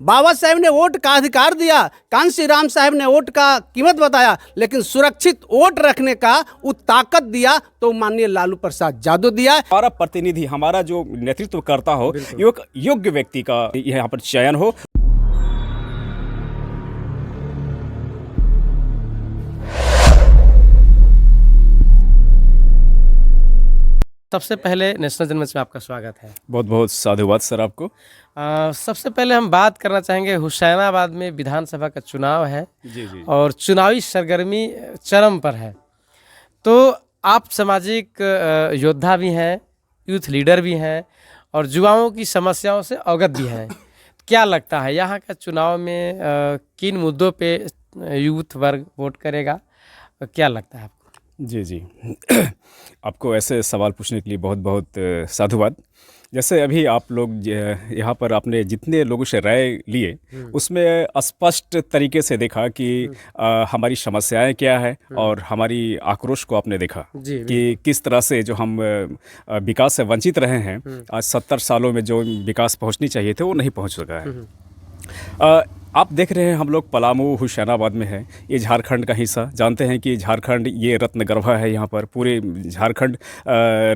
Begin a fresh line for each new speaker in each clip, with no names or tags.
बाबा साहेब ने वोट का अधिकार दिया, कांसी राम साहब ने वोट का कीमत बताया, लेकिन सुरक्षित वोट रखने का वो ताकत दिया तो माननीय लालू प्रसाद यादव दिया।
हमारा प्रतिनिधि, हमारा जो नेतृत्व करता हो, योग्य व्यक्ति का यहाँ पर चयन हो।
सबसे पहले नेशनल जनमंच में आपका स्वागत है।
बहुत बहुत साधुवाद सर आपको।
सबसे पहले हम बात करना चाहेंगे, हुसैनाबाद में विधानसभा का चुनाव है
जी जी।
और चुनावी सरगर्मी चरम पर है। तो आप सामाजिक योद्धा भी हैं, यूथ लीडर भी हैं और युवाओं की समस्याओं से अवगत भी हैं। क्या लगता है यहाँ का चुनाव में किन मुद्दों पे यूथ वर्ग वोट करेगा, क्या लगता है आपको?
जी जी आपको ऐसे सवाल पूछने के लिए बहुत बहुत साधुवाद। जैसे अभी आप लोग यहाँ पर आपने जितने लोगों से राय लिए उसमें स्पष्ट तरीके से देखा कि हमारी समस्याएं क्या है और हमारी आक्रोश को आपने देखा कि किस तरह से जो हम विकास से वंचित रहे हैं। आज 70 सालों में जो विकास पहुँचनी चाहिए थे वो नहीं पहुँच सका है। आप देख रहे हैं हम लोग पलामू हुसैनाबाद में है, ये झारखंड का हिस्सा। जानते हैं कि झारखंड ये रत्न गर्भा है, यहाँ पर पूरे झारखंड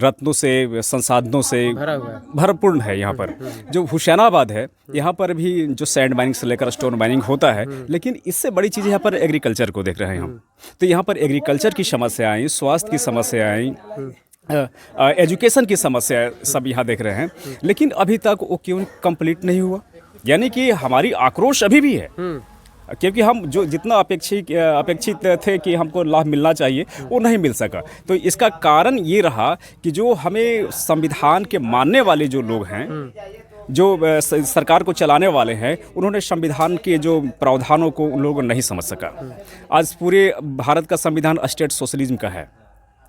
रत्नों से, संसाधनों से भरपूर्ण है। यहाँ पर जो हुसैनाबाद है, यहाँ पर भी जो सैंड माइनिंग से लेकर स्टोन माइनिंग होता है, लेकिन इससे बड़ी चीज़ यहाँ पर एग्रीकल्चर को देख रहे हैं हम। तो यहाँ पर एग्रीकल्चर की समस्याएँ, स्वास्थ्य की समस्याएँ, एजुकेशन की समस्या सब यहाँ देख रहे हैं, लेकिन अभी तक वो क्यों कंप्लीट नहीं हुआ। यानी कि हमारी आक्रोश अभी भी है, क्योंकि हम जो जितना अपेक्षित थे कि हमको लाभ मिलना चाहिए वो नहीं मिल सका। तो इसका कारण ये रहा कि जो हमें संविधान के मानने वाले जो लोग हैं, जो सरकार को चलाने वाले हैं, उन्होंने संविधान के जो प्रावधानों को उन लोगों को नहीं समझ सका। आज पूरे भारत का संविधान स्टेट सोशलिज्म का है,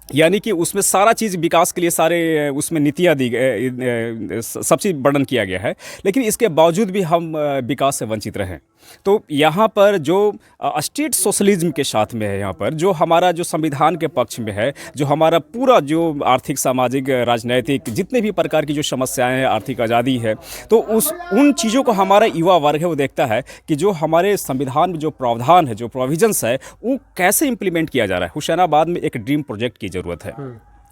यानी कि उसमें सारा चीज़ विकास के लिए सारे उसमें नीतियाँ दी गई, सब चीज़ वर्णन किया गया है, लेकिन इसके बावजूद भी हम विकास से वंचित रहे। तो यहाँ पर जो स्टेट सोशलिज्म के साथ में है, यहाँ पर जो हमारा जो संविधान के पक्ष में है, जो हमारा पूरा जो आर्थिक, सामाजिक, राजनैतिक जितने भी प्रकार की जो समस्याएं हैं, आर्थिक आज़ादी है, तो उन चीज़ों को हमारा युवा वर्ग है वो देखता है कि जो हमारे संविधान में जो प्रावधान है, जो प्रोविजंस है, वो कैसे इम्प्लीमेंट किया जा रहा है। हुसैनाबाद में एक ड्रीम प्रोजेक्ट की ज़रूरत है।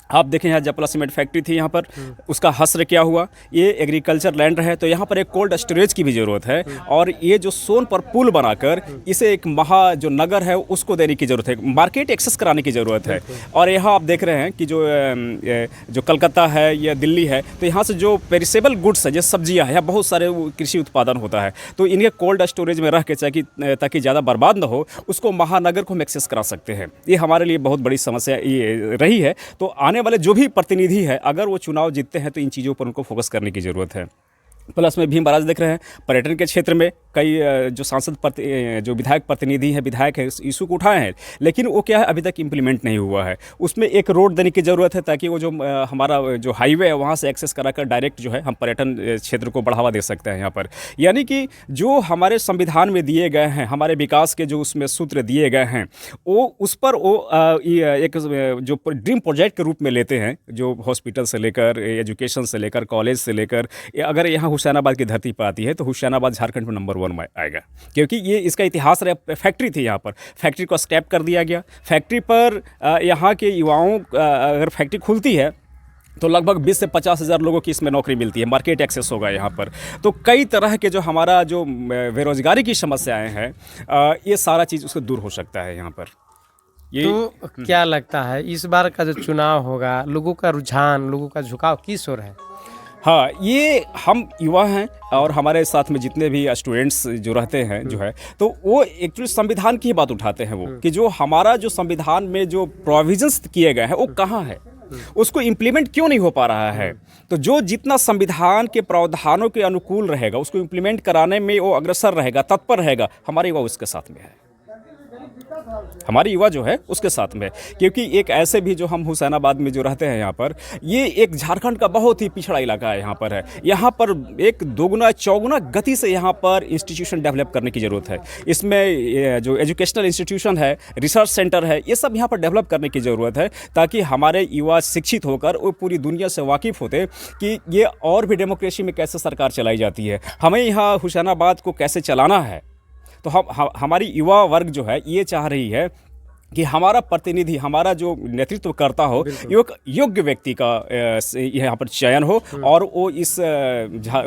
आप देखें यहाँ जपला सीमेंट फैक्ट्री थी, यहाँ पर उसका हस्र क्या हुआ। ये एग्रीकल्चर लैंड है, तो यहाँ पर एक कोल्ड स्टोरेज की भी ज़रूरत है, और ये जो सोन पर पुल बनाकर इसे एक जो नगर है उसको देने की ज़रूरत है, मार्केट एक्सेस कराने की ज़रूरत है। और यहाँ आप देख रहे हैं कि जो कलकत्ता है या दिल्ली है, तो यहाँ से जो पेरिसेबल गुड्स है, जैसे सब्जियाँ है, यहाँ बहुत सारे कृषि उत्पादन होता है, तो इन्हें कोल्ड स्टोरेज में रख के ताकि ज़्यादा बर्बाद ना हो, उसको महानगर को हम एक्सेस करा सकते हैं। ये हमारे लिए बहुत बड़ी समस्या ये रही है। तो आने वाले जो भी प्रतिनिधि है, अगर वो चुनाव जीतते हैं तो इन चीज़ों पर उनको फोकस करने की ज़रूरत है। प्लस में भीम महाराज देख रहे हैं, पर्यटन के क्षेत्र में कई जो जो विधायक प्रतिनिधि हैं, विधायक है, इशू को उठाए हैं, लेकिन वो क्या है, अभी तक इम्प्लीमेंट नहीं हुआ है। उसमें एक रोड देने की ज़रूरत है, ताकि वो जो हमारा जो हाईवे है वहाँ से एक्सेस कराकर डायरेक्ट जो है हम पर्यटन क्षेत्र को बढ़ावा दे सकते हैं यहाँ पर। यानी कि जो हमारे संविधान में दिए गए हैं, हमारे विकास के जो उसमें सूत्र दिए गए हैं, वो उस पर वो एक जो ड्रीम प्रोजेक्ट के रूप में लेते हैं, जो हॉस्पिटल से लेकर, एजुकेशन से लेकर, कॉलेज से लेकर, अगर यहाँ हुसैनाबाद की धरती पर आती है तो हुसैनाबाद झारखंड में नंबर 1 में आएगा, क्योंकि ये इसका इतिहास रहा। फैक्ट्री थी यहाँ पर, फैक्ट्री को स्क्रैप कर दिया गया। फैक्ट्री पर यहाँ के युवाओं, अगर फैक्ट्री खुलती है तो लगभग 20 से 50 हज़ार लोगों की इसमें नौकरी मिलती है, मार्केट एक्सेस होगा यहाँ पर। तो कई तरह के जो हमारा जो बेरोजगारी की समस्याएँ हैं, ये सारा चीज़ उससे दूर हो सकता है यहाँ पर।
तो क्या लगता है इस बार का जो चुनाव होगा, लोगों का रुझान, लोगों का झुकाव किस ओर है?
हाँ, ये हम युवा हैं और हमारे साथ में जितने भी स्टूडेंट्स जो रहते हैं जो है, तो वो एक्चुअली संविधान की ही बात उठाते हैं, वो कि जो हमारा जो संविधान में जो प्रोविजंस किए गए हैं वो कहाँ है, उसको इम्प्लीमेंट क्यों नहीं हो पा रहा है। तो जो जितना संविधान के प्रावधानों के अनुकूल रहेगा, उसको इम्प्लीमेंट कराने में वो अग्रसर रहेगा, तत्पर रहेगा, हमारे युवा उसके साथ में है। हमारी युवा जो है उसके साथ में, क्योंकि एक ऐसे भी जो हम हुसैनाबाद में जो रहते हैं यहाँ पर, ये एक झारखंड का बहुत ही पिछड़ा इलाका है यहाँ पर है। यहाँ पर एक दोगुना चौगुना गति से यहाँ पर इंस्टीट्यूशन डेवलप करने की ज़रूरत है। इसमें जो एजुकेशनल इंस्टीट्यूशन है, रिसर्च सेंटर है, ये सब यहाँ पर डेवलप करने की ज़रूरत है, ताकि हमारे युवा शिक्षित होकर वो पूरी दुनिया से वाकिफ़ होते कि ये और भी डेमोक्रेसी में कैसे सरकार चलाई जाती है, हमें यहाँ हुसैनाबाद को कैसे चलाना है। तो हमारी युवा वर्ग जो है ये चाह रही है कि हमारा प्रतिनिधि, हमारा जो नेतृत्व करता हो, एक योग्य व्यक्ति का यहाँ पर चयन हो और वो इस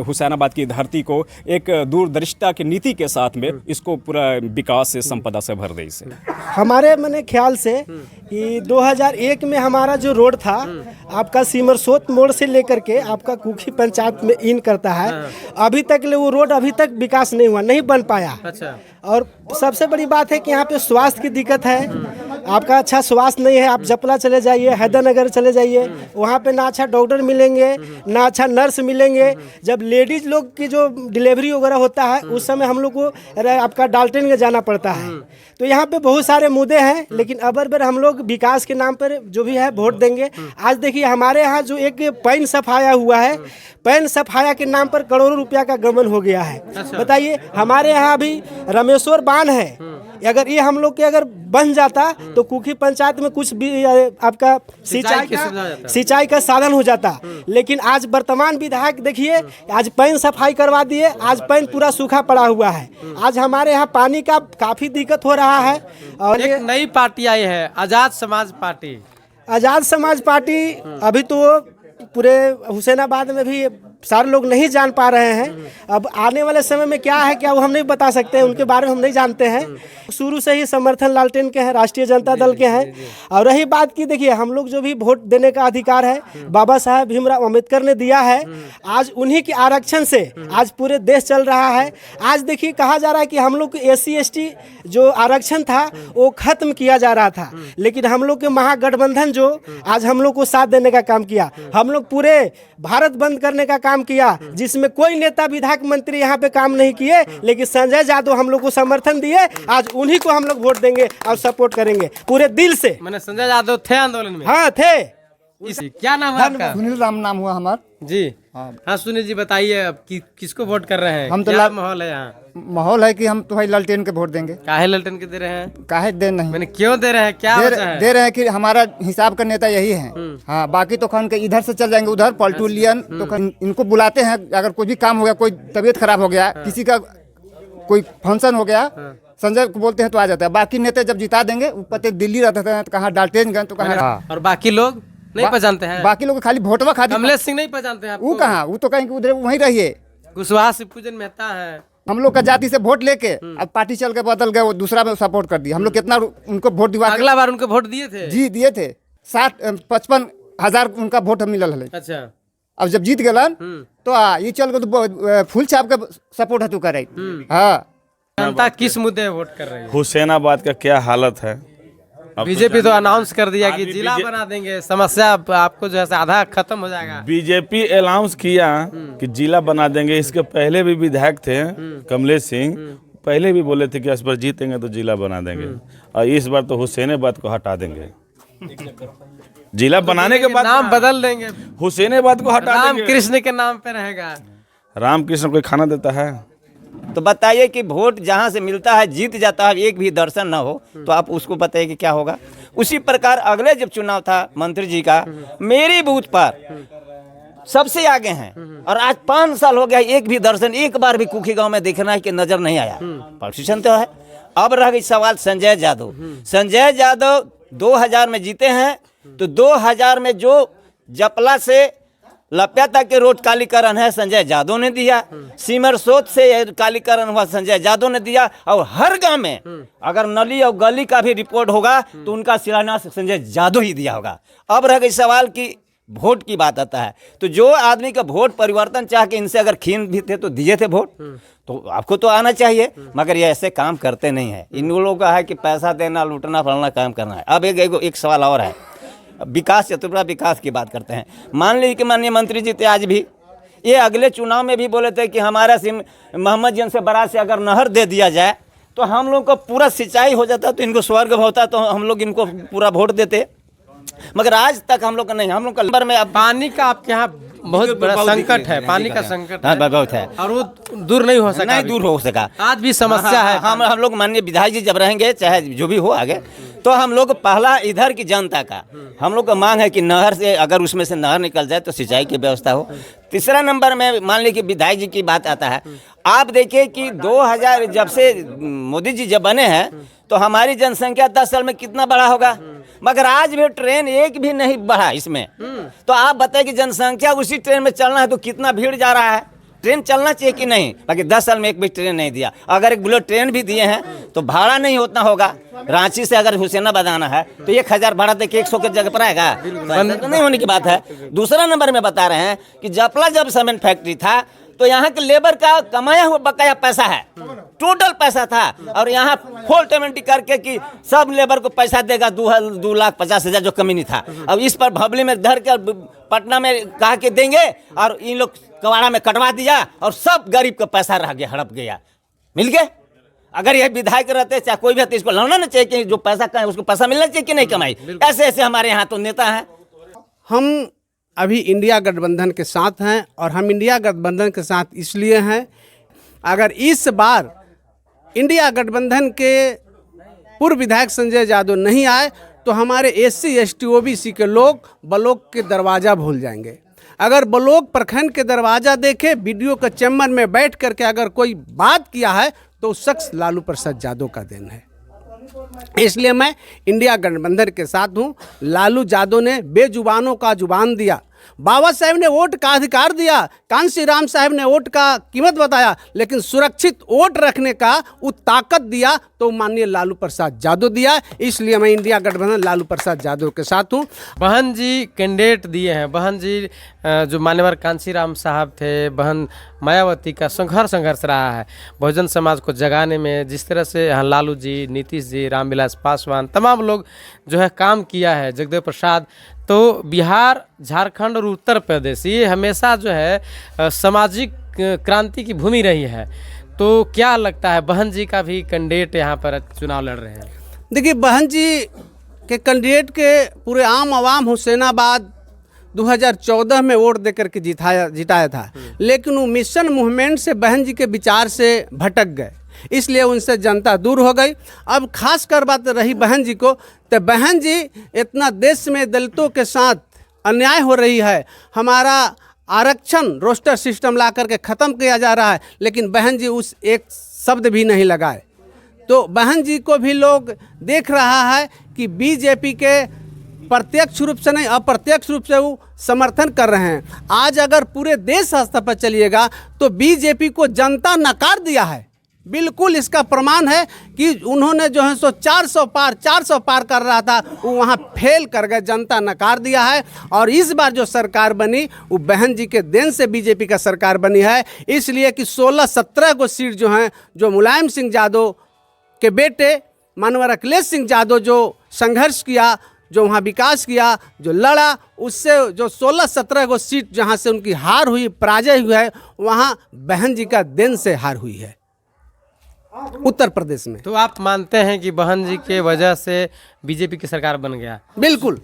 हुसैनाबाद की धरती को एक दूरदर्शिता की नीति के साथ में इसको पूरा विकास से, संपदा से भर दे। इसे
हमारे मैंने ख्याल से कि 2001 में हमारा जो रोड था आपका सिमरसोत मोड़ से लेकर के आपका कुखी पंचायत में इन करता है, अभी तक वो रोड अभी तक विकास नहीं हुआ, नहीं बन पाया।
अच्छा।
और सबसे बड़ी बात है कि यहाँ पे स्वास्थ्य की दिक्कत है, आपका अच्छा स्वास्थ्य नहीं है। आप जपला चले जाइए, हैदरनगर चले जाइए, वहाँ पे ना अच्छा डॉक्टर मिलेंगे, ना अच्छा नर्स मिलेंगे। जब लेडीज लोग की जो डिलीवरी वगैरह होता है उस समय हम लोग को आपका डाल्टनगंज जाना पड़ता है। तो यहाँ पे बहुत सारे मुद्दे हैं, लेकिन अबर हम लोग विकास के नाम पर जो भी है वोट देंगे। आज देखिए हमारे यहाँ जो एक पैन सफाया हुआ है, पैन सफाया के नाम पर करोड़ों रुपया का गबन हो गया है। बताइए, हमारे यहाँ अभी रामेश्वर बांध है, अगर ये हम लोग के अगर बन जाता तो कुखी पंचायत में कुछ भी आपका सिंचाई का साधन हो जाता। लेकिन आज वर्तमान विधायक देखिए, आज पैन सफाई करवा दिए, आज पैन पूरा सूखा पड़ा हुआ है। आज हमारे यहाँ पानी का काफी दिक्कत हो रहा है। और
एक नई पार्टी आई है, आजाद समाज पार्टी।
आजाद समाज पार्टी अभी तो पूरे हुसैनाबाद में भी सारे लोग नहीं जान पा रहे हैं। अब आने वाले समय में क्या है क्या वो हम नहीं बता सकते हैं, उनके बारे में हम नहीं जानते हैं। शुरू से ही समर्थन लालटेन के हैं, राष्ट्रीय जनता दल के हैं। और रही बात की, देखिए हम लोग जो भी वोट देने का अधिकार है बाबा साहब भीमराव अम्बेडकर ने दिया है। आज उन्हीं के आरक्षण से आज पूरे देश चल रहा है। आज देखिए कहा जा रहा है कि हम लोग को SC ST जो आरक्षण था वो खत्म किया जा रहा था, लेकिन हम लोग के महागठबंधन जो आज हम लोग को साथ देने का काम किया। हम लोग पूरे भारत बंद करने का काम किया, जिसमें कोई नेता विधायक मंत्री यहाँ पे काम नहीं किए, लेकिन संजय यादव हम लोग को समर्थन दिए। आज उन्हीं को हम लोग वोट देंगे और सपोर्ट करेंगे पूरे दिल से।
मैंने संजय यादव थे आंदोलन में?
हाँ थे।
क्या नाम है आपका?
सुनील राम नाम हुआ हमार
जी। हाँ सुनील जी, बताइए अब किसको वोट कर रहे हैं?
हम तो
क्या माहौल है यहाँ?
माहौल है कि हम तो भाई लालटेन के वोट देंगे।
काहे लालटेन के दे रहे हैं?
काहे दे नहीं,
मैंने क्यों दे रहे हैं, क्या वजह है?
दे रहे हैं कि हमारा हिसाब का नेता यही है। हाँ, बाकी तो खान के इधर से चल जाएंगे उधर पॉलिटिशियन, तो इनको बुलाते हैं। अगर कोई भी काम हो गया, कोई तबीयत खराब हो गया, किसी का कोई फंक्शन हो गया, संजय को बोलते हैं तो आ जाता है। बाकी नेता जब जिता देंगे, पते दिल्ली रहते हैं तो कहाँ डाल्टेनगंज, तो कहाँ।
और बाकी लोग नहीं पहचानते हैं?
बाकी लोग खाली वोटवा खाते।
कमलेश सिंह नहीं पहचानते हैं?
वो कहाँ, वो तो कहेंगे उधर वहीं रहिए।
कुशवाहा शिवपूजन मेहता है।
हम लोग का जाति से वोट लेके अब पार्टी चल के बदल गए, वो दूसरा में सपोर्ट कर दिया। हम लोग कितना उनको वोट दिवा,
अगला बार उनको वोट दिए थे?
जी दिए थे। 55,000 उनका वोट मिलल है।
अच्छा।
अब जब जीत गलन तो ये चल गए तो फुल छाप का सपोर्ट है तू करे। हाँ,
जनता किस मुद्दे वोट कर रही है?
हुसैनाबाद का क्या हालत है?
बीजेपी तो अनाउंस कर दिया कि जिला बना देंगे, समस्या आपको जो है आधा खत्म हो जाएगा।
बीजेपी अनाउंस किया कि जिला बना देंगे। इसके पहले भी विधायक थे कमलेश सिंह, पहले भी बोले थे कि इस बार जीतेंगे तो जिला बना देंगे, और इस बार तो हुसैनाबाद को हटा देंगे। जिला बनाने के बाद
नाम बदल देंगे,
हुसैनाबाद को हटा देंगे।
राम कृष्ण के नाम पे रहेगा।
रामकृष्ण कोई खाना देता है?
तो बताइए कि वोट जहाँ से मिलता है जीत जाता है, एक भी दर्शन ना हो तो आप उसको बताइए कि क्या होगा। उसी प्रकार अगले जब चुनाव था मंत्री जी का, मेरी बूथ पर सबसे आगे हैं, और आज 5 साल हो गया, एक भी दर्शन एक बार भी कुखी गांव में देखना है कि नजर नहीं आया। पॉलिटिशियन तो है। अब रह गई सवाल संजय यादव। संजय यादव 2000 में जीते हैं, तो 2000 में जो जपला से लपिया तक के रोड कालीकरण है संजय यादव ने दिया, सिमरसोत से कालीकरण हुआ संजय यादव ने दिया, और हर गांव में अगर नली और गली का भी रिपोर्ट होगा तो उनका शिलान्यास संजय यादव ही दिया होगा। अब रह गई सवाल की वोट की बात आता है, तो जो आदमी का वोट परिवर्तन चाह के इनसे अगर खीन भी थे तो दिए थे वोट, तो आपको तो आना चाहिए, मगर ये ऐसे काम करते नहीं है। इन लोगों का है कि पैसा देना, लूटना, फलाना काम करना है। अब एक सवाल और है, विकास, चतुर्भुज विकास की बात करते हैं। मान लीजिए कि माननीय मंत्री जी थे आज भी, ये अगले चुनाव में भी बोले थे कि हमारा मोहम्मद जन से बराज से अगर नहर दे दिया जाए तो हम लोग को पूरा सिंचाई हो जाता, तो इनको स्वर्ग होता, तो हम लोग इनको पूरा वोट देते। मगर आज तक हम लोग का नहीं, हम लोग का नंबर में अब
पानी का आपके यहाँ बहुत बड़ा संकट है, पानी का संकट
हाँ,
है
बहुत है,
और वो दूर नहीं हो सका
नहीं
अभी।
दूर हो सका।
आज भी समस्या है।
हम लोग माननीय विधायक जी जब रहेंगे, चाहे जो भी हो आगे, तो हम लोग पहला इधर की जनता का हम लोग का मांग है कि नहर से, अगर उसमें से नहर निकल जाए तो सिंचाई की व्यवस्था हो। तीसरा नंबर में मान लीजिए कि विधायक जी की बात आता है। आप देखिए कि 2000 जब से मोदी जी जब बने हैं, तो हमारी जनसंख्या 10 साल में कितना बढ़ा होगा, मगर आज भी ट्रेन एक भी नहीं बढ़ा इसमें। तो आप बताइए कि जनसंख्या उसी ट्रेन में चलना है तो कितना भीड़ जा रहा है। ट्रेन चलना चाहिए कि नहीं, बाकी 10 साल में एक भी ट्रेन नहीं दिया। अगर एक बुलेट ट्रेन भी दिए हैं तो भाड़ा नहीं उतना होगा। रांची से अगर हुसैनाबाद आना है तो 1000 भाड़ा दे के 100 की जगह पर आएगा, तो नहीं होने की बात है। दूसरा नंबर में बता रहे हैं कि जपला जब सीमेंट फैक्ट्री था तो यहाँ के लेबर का कमाया हुआ बकाया पैसा है, टोटल पैसा था, और यहाँ फुल पेमेंट करके कि सब लेबर को पैसा देगा 2,50,000 जो कमी नहीं था। अब इस पर भबली में धर के पटना में कहा के देंगे, और इन लोग कवाड़ा में कटवा दिया, और सब गरीब का पैसा रह गया, हड़प गया, मिल गया। अगर ये विधायक रहते, चाहे कोई भी रहते, इसको लड़ना नहीं चाहिए कि जो पैसा कमाए उसको पैसा मिलना चाहिए कि नहीं कमाई। ऐसे ऐसे हमारे यहाँ तो नेता हैं।
हम अभी इंडिया गठबंधन के साथ हैं, और हम इंडिया गठबंधन के साथ इसलिए हैं, अगर इस बार इंडिया गठबंधन के पूर्व विधायक संजय यादव नहीं आए तो हमारे SC ST OBC के लोग ब्लॉक के दरवाज़ा भूल जाएंगे। अगर ब्लॉक प्रखंड के दरवाज़ा देखे, वीडियो के चैम्बर में बैठ करके अगर कोई बात किया है तो उस शख्स लालू प्रसाद यादव का देन है। इसलिए मैं इंडिया गठबंधन के साथ हूँ। लालू यादव ने बेजुबानों का जुबान दिया, बाबा साहेब ने वोट का अधिकार दिया, कांसी राम साहब ने वोट का कीमत बताया, लेकिन सुरक्षित वोट रखने का वो ताकत दिया तो माननीय लालू प्रसाद यादव दिया। इसलिए मैं इंडिया गठबंधन लालू प्रसाद यादव के साथ हूँ।
बहन जी कैंडिडेट दिए हैं, बहन जी जो मान्यवर कांसी राम साहब थे, बहन मायावती का संघर्ष रहा है बहुजन समाज को जगाने में। जिस तरह से यहाँ लालू जी, नीतीश जी, रामविलास पासवान, तमाम लोग जो है काम किया है, जगदेव प्रसाद, तो बिहार, झारखंड और उत्तर प्रदेश ये हमेशा जो है सामाजिक क्रांति की भूमि रही है। तो क्या लगता है, बहन जी का भी कैंडिडेट यहाँ पर चुनाव लड़ रहे हैं?
देखिए, बहन जी के कैंडिडेट के पूरे आम आवाम हुसैनाबाद 2014 में वोट देकर के जिताया था, लेकिन वो मिशन मूवमेंट से बहन जी के विचार से भटक गए, इसलिए उनसे जनता दूर हो गई। अब खास कर बात रही बहन जी को, तो बहन जी इतना देश में दलितों के साथ अन्याय हो रही है, हमारा आरक्षण रोस्टर सिस्टम ला करके ख़त्म किया जा रहा है, लेकिन बहन जी उस एक शब्द भी नहीं लगाए। तो बहन जी को भी लोग देख रहा है कि बीजेपी के प्रत्यक्ष रूप से नहीं अप्रत्यक्ष रूप से वो समर्थन कर रहे हैं। आज अगर पूरे देश स्तर पर चलिएगा तो बीजेपी को जनता नकार दिया है। बिल्कुल इसका प्रमाण है कि उन्होंने जो है सो 400 पार कर रहा था, वो वहाँ फेल कर गए, जनता नकार दिया है। और इस बार जो सरकार बनी वो बहन जी के देन से बीजेपी का सरकार बनी है, इसलिए कि 16-17 को सीट जो हैं, जो मुलायम सिंह यादव के बेटे मानवर अखिलेश सिंह यादव जो संघर्ष किया, जो वहाँ विकास किया, जो लड़ा, उससे जो 16-17 को सीट जहाँ से उनकी हार हुई, पराजय हुई है, वहाँ बहन जी का देन से हार हुई है उत्तर प्रदेश में।
तो आप मानते हैं कि बहन जी के वजह से बीजेपी की सरकार बन गया?
बिल्कुल,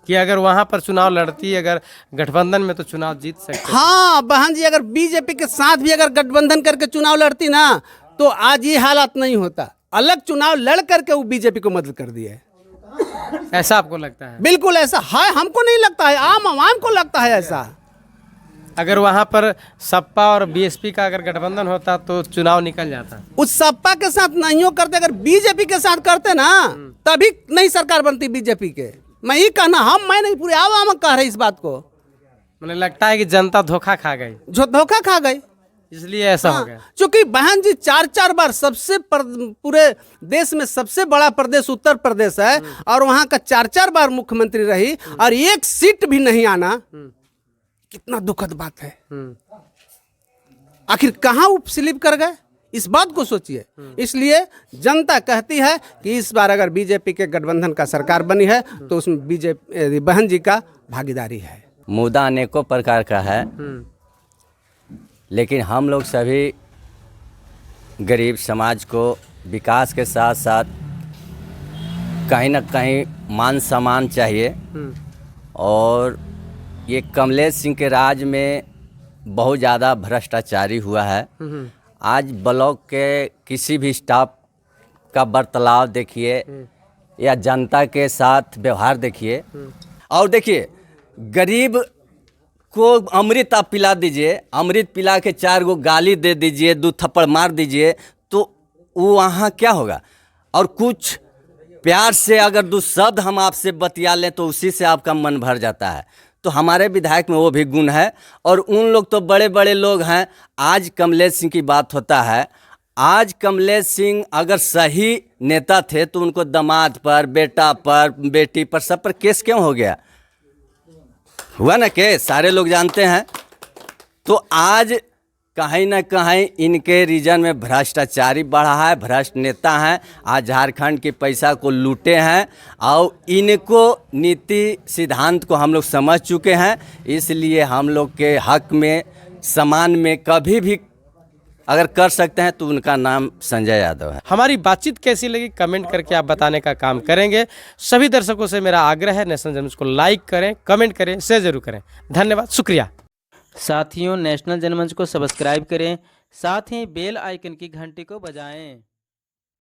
कि अगर वहां पर चुनाव लड़ती, अगर गठबंधन में, तो चुनाव जीत सकते।
हाँ, बहन जी अगर बीजेपी के साथ भी अगर गठबंधन करके चुनाव लड़ती ना, तो आज ये हालात नहीं होता। अलग चुनाव लड़ करके वो बीजेपी को मदद कर दिया है।
ऐसा आपको लगता है?
बिल्कुल ऐसा है, हमको नहीं लगता है, आम आवाम को लगता है ऐसा।
अगर वहां पर सपा और बीएसपी का अगर गठबंधन होता तो चुनाव निकल जाता।
उस सपा के साथ नहीं करते, अगर बीजेपी के साथ करते ना, तभी नई सरकार बनती बीजेपी के। मैं ये कहना, मैं नहीं, पूरे आवाम कह रहे इस बात को।
मुझे लगता है कि जनता धोखा खा गई,
जो धोखा खा गई,
इसलिए ऐसा हो गया।
क्योंकि बहन जी 4-4 बार पूरे देश में सबसे बड़ा प्रदेश उत्तर प्रदेश है, और वहाँ का 4-4 बार मुख्यमंत्री रही, और एक सीट भी नहीं आना, कितना दुखद बात है। आखिर कहाँ वो स्लिप कर गए, इस बात को सोचिए। इसलिए जनता कहती है कि इस बार अगर बीजेपी के गठबंधन का सरकार बनी है तो उसमें बीजेपी बहन जी का भागीदारी है।
मुद्दा अनेकों प्रकार का है, लेकिन हम लोग सभी गरीब समाज को विकास के साथ साथ कहीं ना कहीं मान सम्मान चाहिए। और ये कमलेश सिंह के राज में बहुत ज़्यादा भ्रष्टाचारी हुआ है। आज ब्लॉक के किसी भी स्टाफ का बर्ताव देखिए या जनता के साथ व्यवहार देखिए। और देखिए, गरीब को अमृत आप पिला दीजिए, अमृत पिला के 4 गो गाली दे दीजिए, 2 थप्पड़ मार दीजिए, तो वो वहाँ क्या होगा। और कुछ प्यार से अगर 2 शब्द हम आपसे बतिया लें तो उसी से आपका मन भर जाता है। तो हमारे विधायक में वो भी गुण है। और उन लोग तो बड़े बड़े लोग हैं। आज कमलेश सिंह की बात होता है, आज कमलेश सिंह अगर सही नेता थे तो उनको दामाद पर, बेटा पर, बेटी पर, सब पर केस क्यों हो गया? हुआ ना केस, सारे लोग जानते हैं। तो आज कहीं ना कहीं इनके रीजन में भ्रष्टाचारी बढ़ा है, भ्रष्ट नेता हैं। आज झारखंड के पैसा को लूटे हैं और इनको नीति सिद्धांत को हम लोग समझ चुके हैं। इसलिए हम लोग के हक में, समान में कभी भी अगर कर सकते हैं तो उनका नाम संजय यादव है।
हमारी बातचीत कैसी लगी कमेंट करके आप बताने का काम करेंगे। सभी दर्शकों से मेरा आग्रह है, नेशनल जनमंच को लाइक करें, कमेंट करें, शेयर जरूर करें। धन्यवाद, शुक्रिया।
साथियों, नेशनल जनमंच को सब्सक्राइब करें, साथ ही बेल आइकन की घंटी को बजाएं।